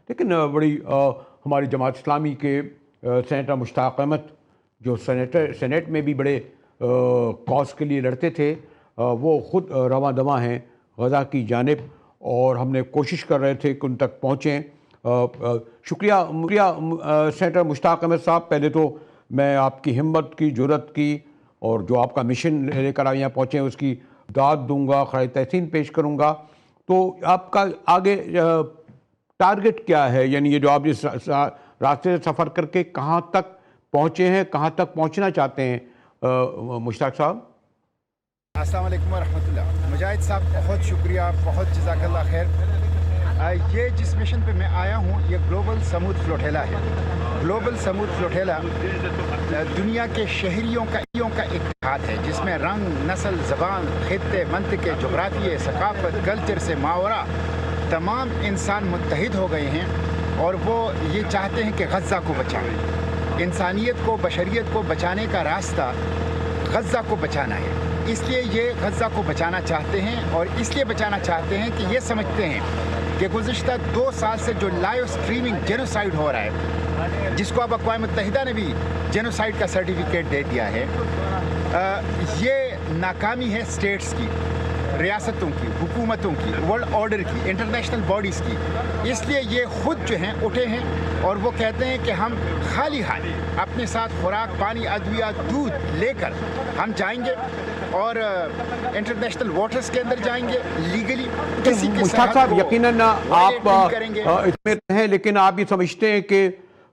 لیکن بڑی ہماری جماعت اسلامی کے سینیٹر مشتاق احمد جو سینیٹ میں بھی بڑے کاز کے لیے لڑتے تھے، وہ خود رواں دواں ہیں غزہ کی جانب، اور ہم نے کوشش کر رہے تھے کہ ان تک پہنچیں۔ شکریہ سینیٹر مشتاق احمد صاحب، پہلے تو میں آپ کی ہمت کی، جرأت کی، اور جو آپ کا مشن لے کر یہاں پہنچے اس کی داد دوں گا، خراج تحسین پیش کروں گا۔ تو آپ کا آگے ٹارگٹ کیا ہے؟ یعنی یہ جو آپ اس راستے سے سفر کر کے کہاں تک پہنچے ہیں، کہاں تک پہنچنا چاہتے ہیں مشتاق صاحب؟ السلام علیکم ورحمۃ اللہ۔ مجاہد صاحب بہت شکریہ، بہت جزاک اللہ خیر۔ یہ جس مشن پہ میں آیا ہوں یہ گلوبل سمود فلوٹیلا ہے۔ گلوبل سمود فلوٹیلا دنیا کے شہریوں کا اتحاد ہے، جس میں رنگ، نسل، زبان، خطے، منطقے، جغرافیے، ثقافت، کلچر سے ماورا تمام انسان متحد ہو گئے ہیں، اور وہ یہ چاہتے ہیں کہ غزہ کو بچائیں۔ انسانیت کو، بشریت کو بچانے کا راستہ غزہ کو بچانا ہے، اس لیے یہ غزہ کو بچانا چاہتے ہیں، اور اس لیے بچانا چاہتے ہیں کہ یہ سمجھتے ہیں کہ گزشتہ 2 سال سے جو لائیو سٹریمنگ جینوسائیڈ ہو رہا ہے، جس کو اب اقوام متحدہ نے بھی جینوسائیڈ کا سرٹیفکیٹ دے دیا ہے، یہ ناکامی ہے سٹیٹس کی، ریاستوں کی، حکومتوں کی، ورلڈ آرڈر کی، انٹرنیشنل باڈیز کی۔ اس لیے یہ خود جو ہیں اٹھے ہیں، اور وہ کہتے ہیں کہ ہم خالی ہاتھ اپنے ساتھ خوراک، پانی، ادویات، دودھ لے کر ہم جائیں گے، اور انٹرنیشنل واٹرز کے اندر جائیں گے لیگلی، کسی کے مشتاق صاحب یقیناً آپ کریں گے۔ اس میں ہیں، لیکن آپ یہ سمجھتے ہیں کہ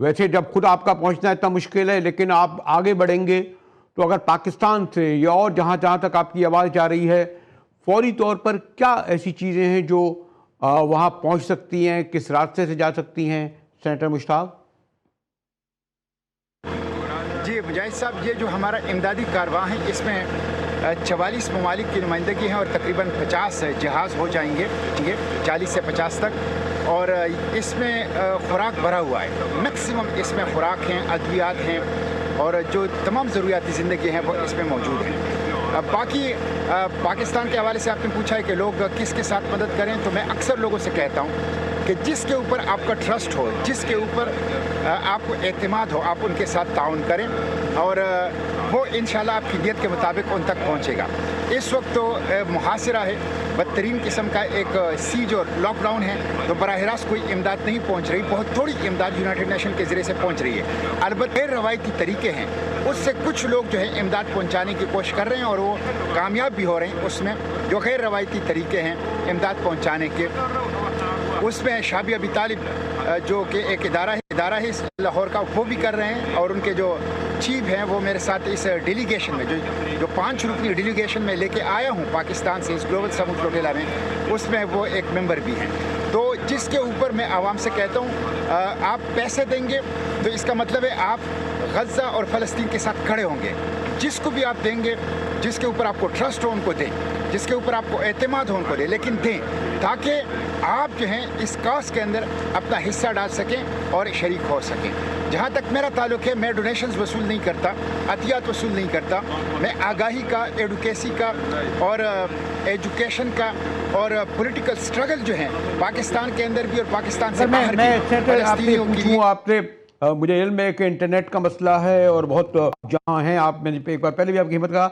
ویسے جب خود آپ کا پہنچنا اتنا مشکل ہے، لیکن آپ آگے بڑھیں گے تو اگر پاکستان سے یا اور جہاں تک آپ کی آواز جا رہی ہے، فوری طور پر کیا ایسی چیزیں ہیں جو وہاں پہنچ سکتی ہیں، کس راستے سے جا سکتی ہیں سینیٹر مشتاق؟ جی مجاہد صاحب، یہ جو ہمارا امدادی کارواں ہے، اس میں 44 ممالک کی نمائندگی ہے، اور تقریباً 50 جہاز ہو جائیں گے، 40 سے 50 تک، اور اس میں خوراک بھرا ہوا ہے، میکسیمم اس میں خوراک ہیں، ادویات ہیں، اور جو تمام ضروریاتی زندگی ہیں وہ اس میں موجود ہیں۔ باقی پاکستان کے حوالے سے آپ نے پوچھا ہے کہ لوگ کس کے ساتھ مدد کریں، تو میں اکثر لوگوں سے کہتا ہوں کہ جس کے اوپر آپ کا ٹرسٹ ہو، جس کے اوپر آپ کو اعتماد ہو، آپ ان کے ساتھ تعاون کریں، اور وہ انشاءاللہ آپ کی نیت کے مطابق ان تک پہنچے گا۔ اس وقت تو محاصرہ ہے، بدترین قسم کا ایک سیج اور لاک ڈاؤن ہے، تو براہ راست کوئی امداد نہیں پہنچ رہی، بہت تھوڑی امداد یونائٹڈ نیشن کے ذریعے سے پہنچ رہی ہے۔ البتہ غیر روایتی طریقے ہیں، اس سے کچھ لوگ جو ہے امداد پہنچانے کی کوشش کر رہے ہیں، اور وہ کامیاب بھی ہو رہے ہیں۔ اس میں جو غیر روایتی طریقے ہیں امداد پہنچانے کے، اس میں شابی ابی طالب جو کہ ایک ادارہ ہے لاہور کا، وہ بھی کر رہے ہیں، اور ان کے جو چیف ہیں وہ میرے ساتھ اس ڈیلیگیشن میں جو 5 رکنی ڈیلیگیشن میں لے کے آیا ہوں پاکستان سے، اس گلوبل سمود فلوٹیلا میں، اس میں وہ ایک ممبر بھی ہیں۔ تو جس کے اوپر میں عوام سے کہتا ہوں آپ پیسے دیں گے تو اس کا مطلب ہے آپ غزہ اور فلسطین کے ساتھ کھڑے ہوں گے۔ جس کو بھی آپ دیں گے، جس کے اوپر آپ کو ٹرسٹ ہو ان کو دیں، جس کے اوپر آپ کو اعتماد ہو ان کو دیں، لیکن دیں تاکہ آپ جو ہیں اس کاز کے اندر اپنا حصہ ڈال سکیں اور شریک ہو سکیں۔ جہاں تک میرا تعلق ہے، میں ڈونیشنز وصول نہیں کرتا، عطیات وصول نہیں کرتا، میں آگاہی کا، ایڈوکیسی کا، اور ایجوکیشن کا، اور پولیٹیکل سٹرگل جو ہیں پاکستان کے اندر بھی اور پاکستان سے باہر بھی، آپ سے مجھے علم ہے کہ انٹرنیٹ کا مسئلہ ہے، اور بہت جہاں ہیں آپ، میں نے ایک بار پہلے بھی آپ کی ہمت کہا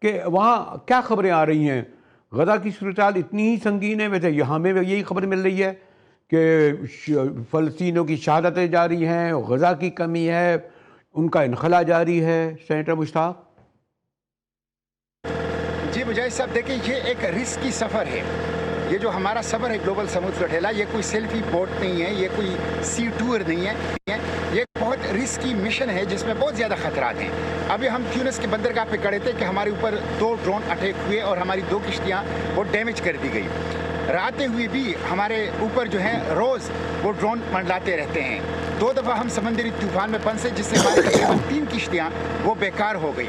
کہ وہاں کیا خبریں آ رہی ہیں؟ غزہ کی صورتحال اتنی ہی سنگین ہے؟ ویسے یہاں میں یہی خبر مل رہی ہے کہ فلسطینیوں کی شہادتیں جاری ہیں، غزہ کی کمی ہے، ان کا انخلا جاری ہے۔ سینیٹر مشتاق جی مجاہد صاحب، دیکھیں یہ ایک رسکی سفر ہے، یہ جو ہمارا سفر ہے گلوبل سمود فلوٹیلا، یہ کوئی سیلفی بوٹ نہیں ہے، یہ کوئی سی ٹور نہیں ہے، یہ بہت رسکی مشن ہے جس میں بہت زیادہ خطرات ہیں۔ ابھی ہم تیونس کے بندرگاہ پہ کھڑے تھے کہ ہمارے اوپر 2 ڈرون اٹیک ہوئے، اور ہماری 2 کشتیاں وہ ڈیمیج کر دی گئی۔ راتیں ہوئی بھی ہمارے اوپر جو ہیں روز وہ ڈرون منڈلاتے رہتے ہیں۔ 2 دفعہ ہم سمندری طوفان میں پھنسے، جس سے ہماری 3 کشتیاں وہ بیکار ہو گئی۔